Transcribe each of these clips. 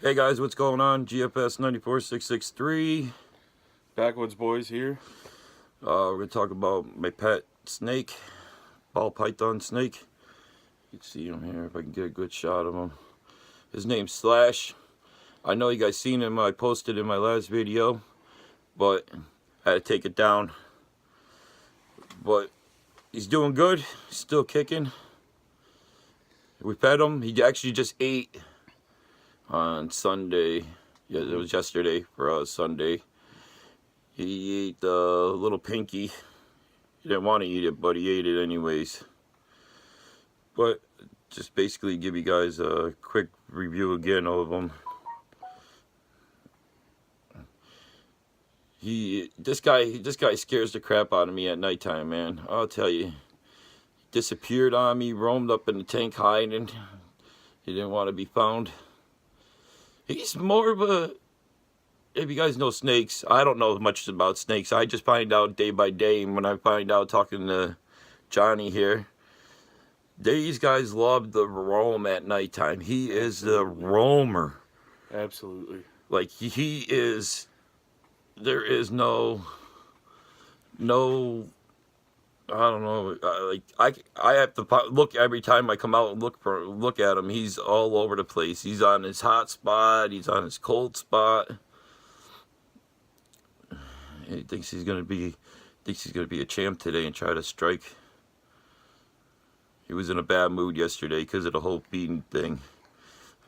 Hey guys, what's going on? GFS 94663. Backwoods Boys here. We're gonna talk about my pet snake, ball python snake. You can see him here if I can get a good shot of him. His name's Slash. I know you guys seen him. I posted in my last video, but I had to take it down. But he's doing good. He's still kicking. We fed him. He actually just ate on Sunday. Yeah, it was yesterday for us, Sunday. He ate the little pinky. He didn't want to eat it, but he ate it anyways. But just basically give you guys a quick review again of him. This guy scares the crap out of me at nighttime, man. I'll tell you. He disappeared on me, roamed up in the tank hiding. He didn't want to be found. He's more of a, if you guys know snakes, I don't know much about snakes. I just find out day by day. And when I find out talking to Johnny here, these guys love the roam at nighttime. He is the roamer. Absolutely. Like he is, there is no, I don't know. I have to look every time I come out and look at him. He's all over the place. He's on his hot spot. He's on his cold spot. He thinks he's gonna be a champ today and try to strike. He was in a bad mood yesterday because of the whole feeding thing.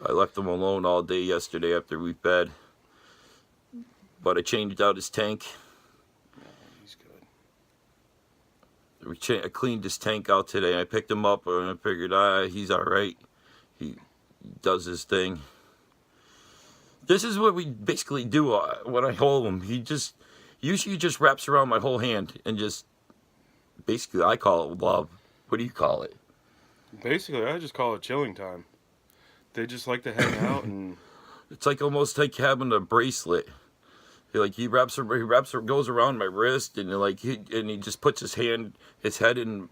I left him alone all day yesterday after we fed, but I changed out his tank. I cleaned his tank out today. I picked him up and I figured, he's all right. He does his thing. This is what we basically do when I hold him. He usually just wraps around my whole hand and just, basically I call it love. What do you call it? Basically, I just call it chilling time. They just like to hang out and... It's like almost like having a bracelet. He goes around my wrist and he just puts his head in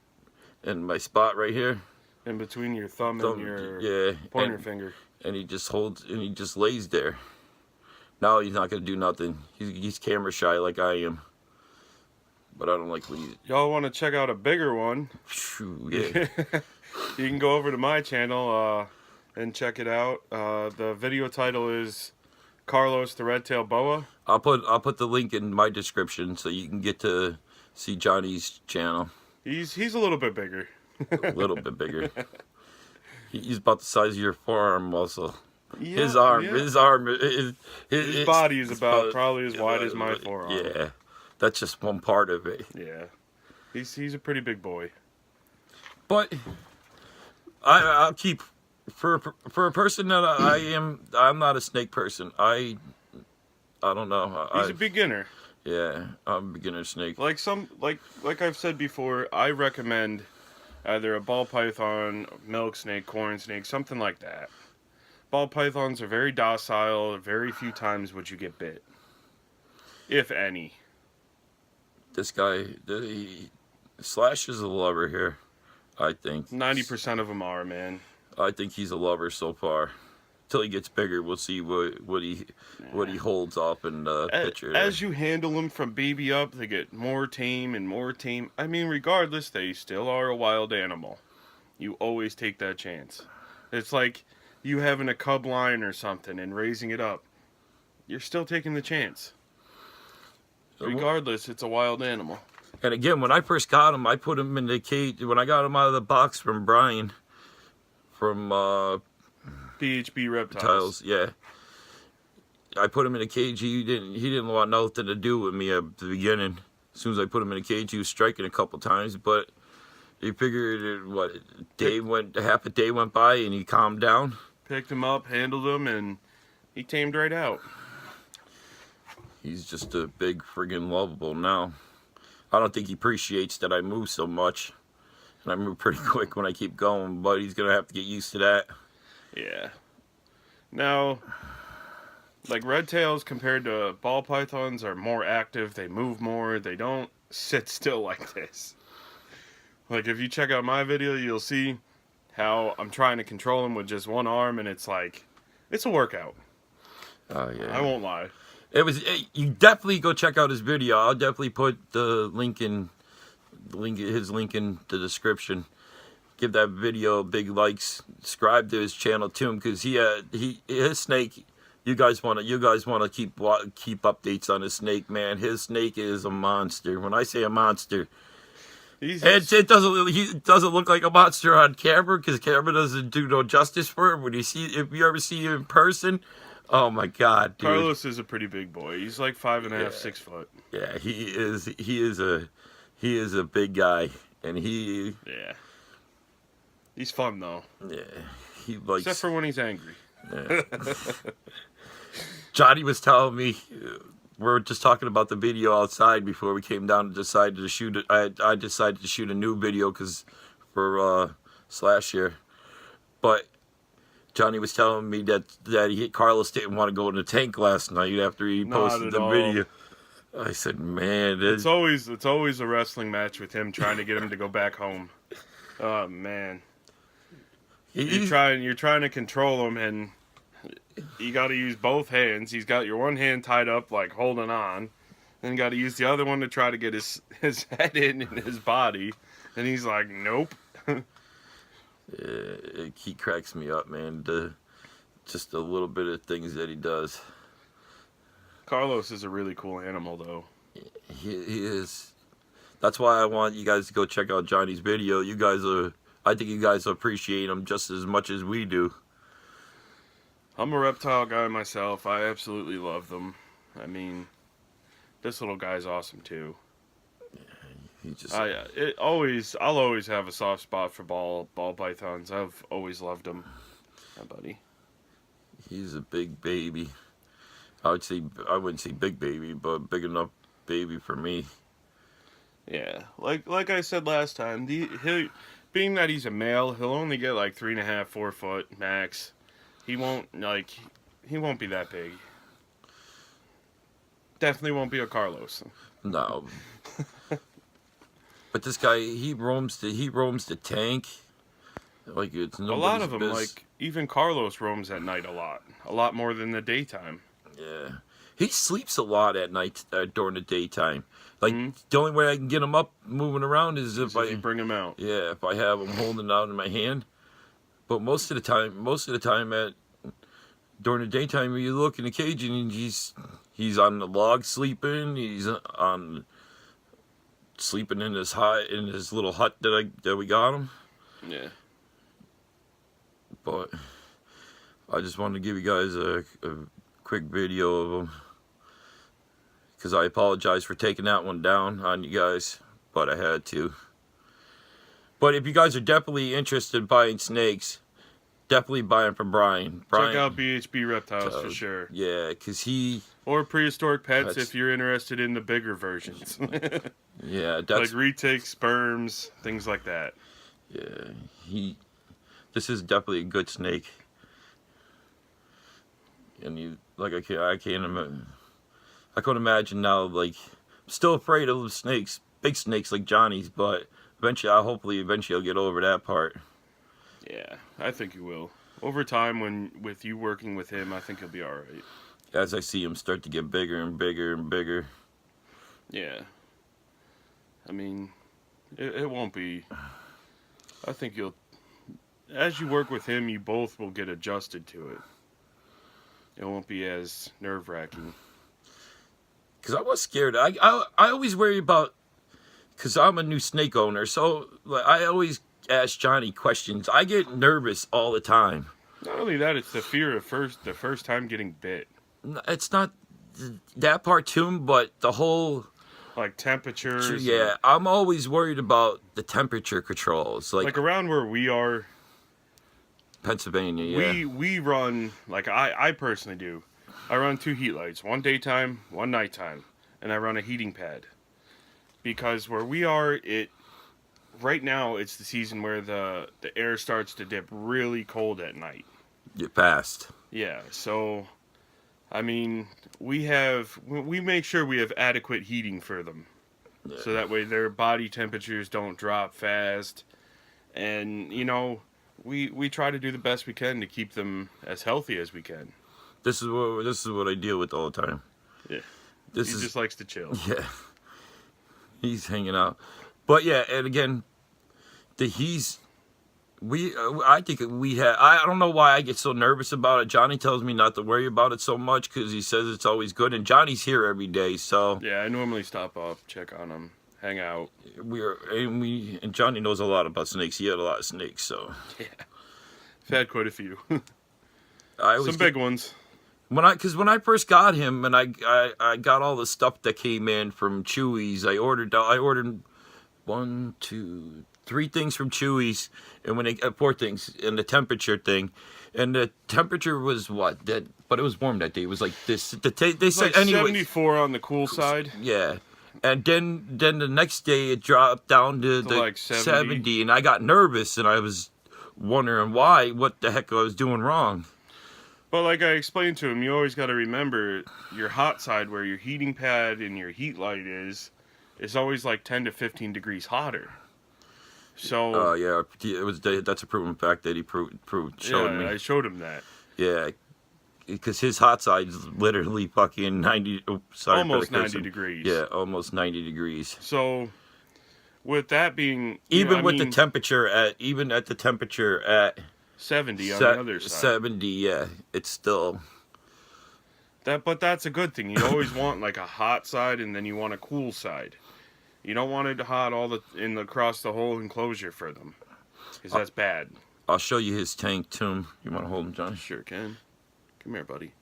my spot right here. In between your thumb and your pointer finger. And he just holds and he just lays there. Now he's not gonna do nothing. He's camera shy like I am. But I don't like leaving. Y'all want to check out a bigger one? Yeah. You can go over to my channel and check it out. The video title is Carlos the Red-tailed Boa. I'll put the link in my description so you can get to see Johnny's channel. He's a little bit bigger. A little bit bigger. He's about the size of your forearm muscle. Yeah, his arm, his body is about probably as wide as my forearm. Yeah, that's just one part of it. Yeah, he's a pretty big boy. But I'll keep for a person that I'm not a snake person. I don't know. He's a beginner. Yeah, I'm a beginner snake. Like I've said before, I recommend either a ball python, milk snake, corn snake, something like that. Ball pythons are very docile. Very few times would you get bit, if any. This guy, Slash is a lover here. I think 90% of them are, man. I think he's a lover so far. Till he gets bigger, we'll see what he holds off in the picture. As you handle them from baby up, they get more tame and more tame. I mean, regardless, they still are a wild animal. You always take that chance. It's like you having a cub lion or something and raising it up. You're still taking the chance. Regardless, it's a wild animal. And again, when I first got him, I put him in the cage. When I got him out of the box from Brian, from BHB Reptiles. Yeah. I put him in a cage. He didn't want nothing to do with me at the beginning. As soon as I put him in a cage, he was striking a couple times, but he figured half a day went by and he calmed down. Picked him up, handled him, and he tamed right out. He's just a big friggin' lovable now. I don't think he appreciates that I move so much. And I move pretty quick when I keep going, but he's gonna have to get used to that. Yeah. Now, like red tails compared to ball pythons are more active. They move more. They don't sit still like this. Like if you check out my video, you'll see how I'm trying to control him with just one arm, and it's like, it's a workout. Oh yeah. I won't lie. You definitely go check out his video. I'll definitely put the his link in the description. Give that video a big likes. Subscribe to his channel too, because his snake. You guys want to keep updates on his snake, man. His snake is a monster. When I say a monster, it doesn't look like a monster on camera, because camera doesn't do no justice for him. If you ever see him in person, oh my God, dude. Carlos is a pretty big boy. He's like 5.5, 6 foot. Yeah, he is a big guy, and he's fun though. Yeah, he likes, except for when he's angry. Yeah. Johnny was telling me, we were just talking about the video outside before we came down and decided to shoot it. I decided to shoot a new video for Slash here, but Johnny was telling me that Carlos didn't want to go in the tank last night after he posted the video. I said, man, it's always a wrestling match with him trying to get him to go back home. Oh man, you're trying to control him, and you got to use both hands. He's got your one hand tied up, like holding on, then got to use the other one to try to get his head in his body, and he's like, nope. He cracks me up, man. Just a little bit of things that he does. Carlos is a really cool animal, though. He is. That's why I want you guys to go check out Johnny's video. I think you guys appreciate him just as much as we do. I'm a reptile guy myself. I absolutely love them. I mean, this little guy's awesome too. I'll always have a soft spot for ball pythons. I've always loved them, my buddy. He's a big baby. I wouldn't say big baby, but big enough baby for me. Yeah, like I said last time, being that he's a male, he'll only get like 3.5, 4 foot max. He won't be that big. Definitely won't be a Carlos. No. But this guy, he roams the tank. Like it's a lot of them. Like even Carlos roams at night a lot more than the daytime. Yeah, he sleeps a lot at night during the daytime. Like the only way I can get him up, moving around, is if you bring him out. Yeah, if I have him holding it out in my hand. But most of the time during the daytime, you look in the cage and he's on the log sleeping. He's sleeping in his little hut that we got him. Yeah. But I just wanted to give you guys a quick video of him, because I apologize for taking that one down on you guys, but I had to. But if you guys are definitely interested in buying snakes, definitely buy them from Brian. Check out BHB Reptiles for sure. Yeah, because or Prehistoric Pets if you're interested in the bigger versions. Yeah, like retakes, sperms, things like that. Yeah, this is definitely a good snake. And I couldn't imagine now. Like, I'm still afraid of snakes, big snakes like Johnny's, but hopefully eventually I'll get over that part. Yeah, I think you will. Over time, with you working with him, I think he'll be all right. As I see him start to get bigger and bigger and bigger. Yeah. I mean, it won't be. I think as you work with him, you both will get adjusted to it. It won't be as nerve-wracking. Because I was scared. I always worry about, because I'm a new snake owner, so I always ask Johnny questions. I get nervous all the time. Not only that, it's the fear of the first time getting bit. It's not that part too, but the whole... Like temperatures. Yeah, I'm always worried about the temperature controls. Like around where we are... Pennsylvania, yeah. We run, like I personally do, I run 2 heat lights, one daytime, one nighttime, and I run a heating pad. Because where we are, right now it's the season where the air starts to dip really cold at night. Get fast. Yeah, so, I mean, we make sure we have adequate heating for them. Yeah. So that way their body temperatures don't drop fast. And, we try to do the best we can to keep them as healthy as we can. This is what I deal with all the time. Yeah. This He is just likes to chill. yeah. He's hanging out, but yeah, and again, I think we had. I don't know why I get so nervous about it. Johnny tells me not to worry about it so much because he says it's always good, and Johnny's here every day, so Yeah, I normally stop off, check on him, hang out. and Johnny knows a lot about snakes. He had a lot of snakes, so Yeah. I've had quite a few. Some big ones. When I first got him, and I got all the stuff that came in from Chewy's. I ordered 1, 2, 3 things from Chewy's, and when 4 things, and the temperature thing, and the temperature was what that, but it was warm that day. It was like this. They said Like anyway. 74 on the cool side. Yeah, and then the next day it dropped down to the like 70, and I got nervous, and I was wondering what the heck I was doing wrong. But like I explained to him, you always got to remember your hot side where your heating pad and your heat light is always like 10 to 15 degrees hotter. So yeah, that's a proven fact that he showed me. I showed him that. Yeah, because his hot side is literally fucking 90. Oh, sorry, Almost 90 degrees. Yeah, almost 90 degrees. So with that being, The temperature at 70 on the other side. 70, yeah, it's still. But that's a good thing. You always want like a hot side, and then you want a cool side. You don't want it hot across the whole enclosure for them, because that's bad. I'll show you his tank too. You want to hold him, John? Sure can. Come here, buddy.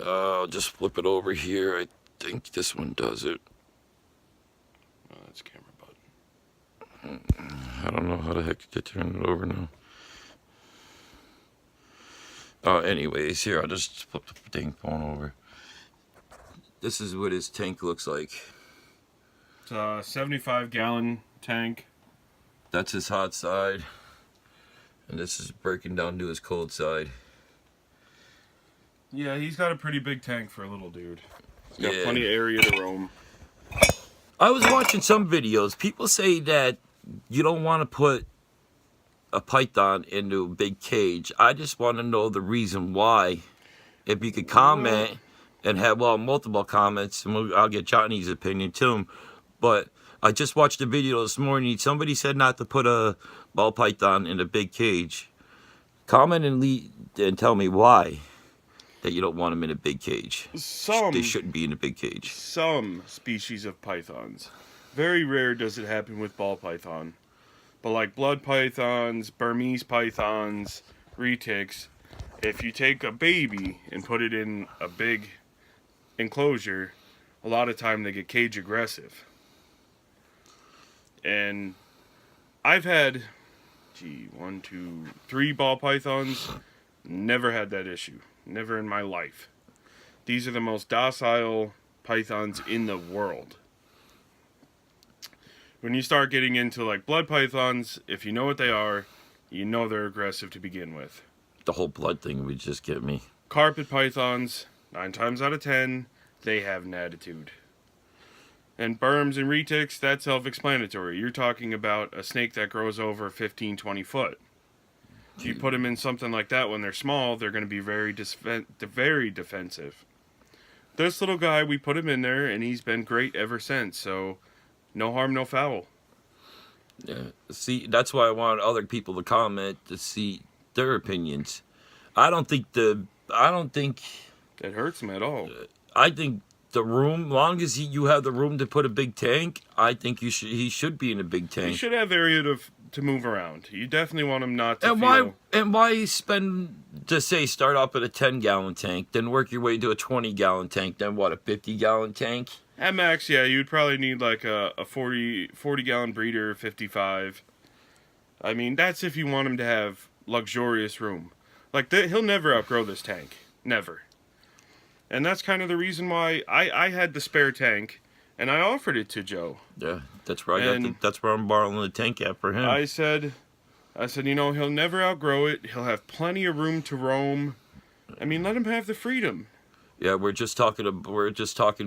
I'll just flip it over here. I think this one does it. Oh, that's camera button. I don't know how the heck to turn it over now. Anyways, here, I'll just flip the dang phone over. This is what his tank looks like. It's a 75-gallon tank. That's his hot side. And this is breaking down to his cold side. Yeah, he's got a pretty big tank for a little dude. He's got plenty of area to roam. I was watching some videos. People say that you don't want to put a python into a big cage. I just want to know the reason why. If you could comment and have multiple comments, and I'll get Johnny's opinion too. But I just watched a video this morning. Somebody said not to put a ball python in a big cage. Comment and tell me why that you don't want them in a big cage. They shouldn't be in a big cage. Some species of pythons. Very rare does it happen with ball python. But like blood pythons, Burmese pythons, retics, if you take a baby and put it in a big enclosure, a lot of time they get cage aggressive. And I've had, 1, 2, 3 ball pythons, never had that issue. Never in my life. These are the most docile pythons in the world. When you start getting into like blood pythons, if you know what they are, you know they're aggressive to begin with. The whole blood thing would just get me. Carpet pythons, 9 times out of 10, they have an attitude. And berms and retics, that's self-explanatory. You're talking about a snake that grows over 15, 20 foot. If you put them in something like that when they're small, they're going to be very defensive. This little guy, we put him in there, and he's been great ever since. So, no harm, no foul. Yeah. See, that's why I want other people to comment to see their opinions. I don't think it hurts him at all. I think the room, long as you have the room to put a big tank, I think he should be in a big tank. He should have area to move around. You definitely want him not to why start off at a 10-gallon tank, then work your way to a 20-gallon tank, then what, a 50-gallon tank? At max, yeah, you'd probably need like a 40-gallon breeder, 55. I mean, that's if you want him to have luxurious room. Like, he'll never outgrow this tank. Never. And that's kind of the reason why I had the spare tank, and I offered it to Joe. Yeah, that's right. That's where I'm borrowing the tank at for him. I said, he'll never outgrow it. He'll have plenty of room to roam. I mean, let him have the freedom. Yeah, we're just talking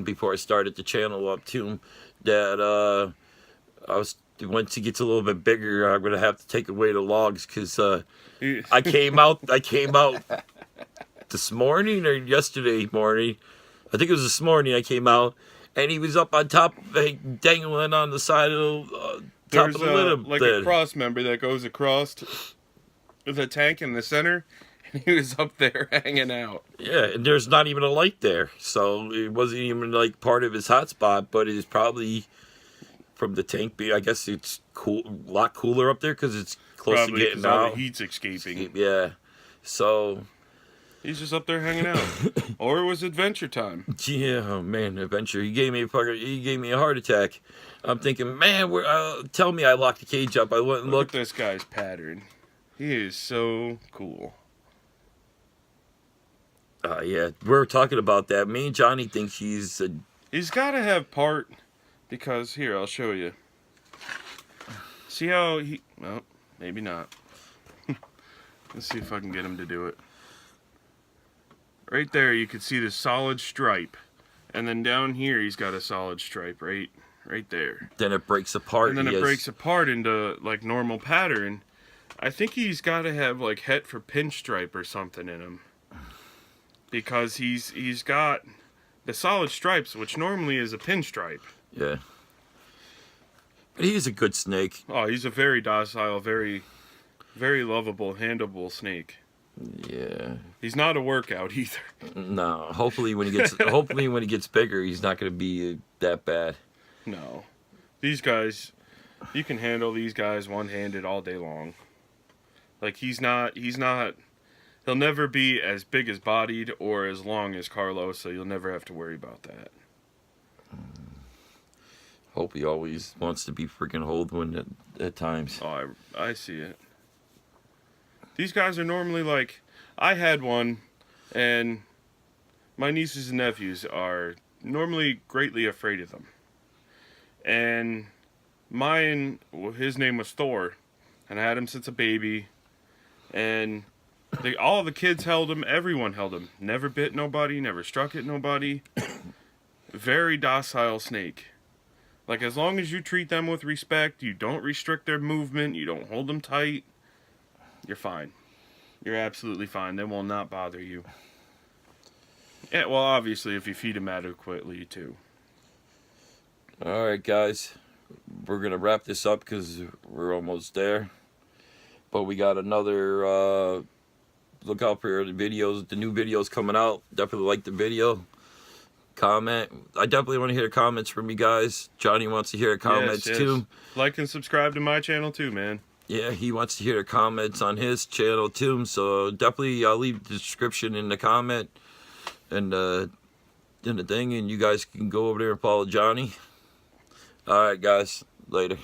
before I started the channel up too, that I was once he gets a little bit bigger, I'm gonna have to take away the logs because I came out this morning or yesterday morning. I think it was this morning. I came out and he was up on top, dangling on the side of the top of the lid. Like a cross member that goes across the tank in the center. He was up there hanging out. Yeah, and there's not even a light there, so it wasn't even like part of his hotspot. But it's probably from the tank. I guess it's cool, a lot cooler up there because it's close Probably to getting all out. the heat's escaping. Yeah, so he's just up there hanging out. Or it was adventure time. yeah, oh man, adventure. He gave me a heart attack. I'm thinking, man, tell me I locked the cage up. I went and Look looked. at this guy's pattern. He is so cool. Yeah, we're talking about that. Me and Johnny think he's got to have part, because here, I'll show you. See how he, well, maybe not. Let's see if I can get him to do it. Right there, you can see the solid stripe. And then down here, he's got a solid stripe right there. Then it breaks apart. And then it breaks apart into, like, normal pattern. I think he's got to have, like, het for pinstripe or something in him. Because he's got the solid stripes, which normally is a pinstripe. Yeah. But he's a good snake. Oh, he's a very docile, very, very lovable, handleable snake. Yeah. He's not a workout either. No. Hopefully when he gets bigger, he's not going to be that bad. No. These guys, you can handle these guys one-handed all day long. Like he's not. He'll never be as big as bodied or as long as Carlos, so you'll never have to worry about that. Hope he always wants to be freaking hold one at times. Oh, I see it. These guys are normally like, I had one, and my nieces and nephews are normally greatly afraid of them. And mine, his name was Thor, and I had him since a baby, and all the kids held him, everyone held him. Never bit nobody, never struck at nobody. Very docile snake. Like, as long as you treat them with respect, you don't restrict their movement, you don't hold them tight, you're fine. You're absolutely fine. They will not bother you. Yeah, well, obviously, if you feed them adequately, too. Alright, guys. We're going to wrap this up because we're almost there. But we got another... look out for the videos, the new videos coming out. Definitely like the video. Comment. I definitely want to hear the comments from you guys. Johnny wants to hear the comments too. Like and subscribe to my channel too, man. Yeah, he wants to hear the comments on his channel too. So definitely I'll leave the description in the comment and in the thing, and you guys can go over there and follow Johnny. Alright guys, later.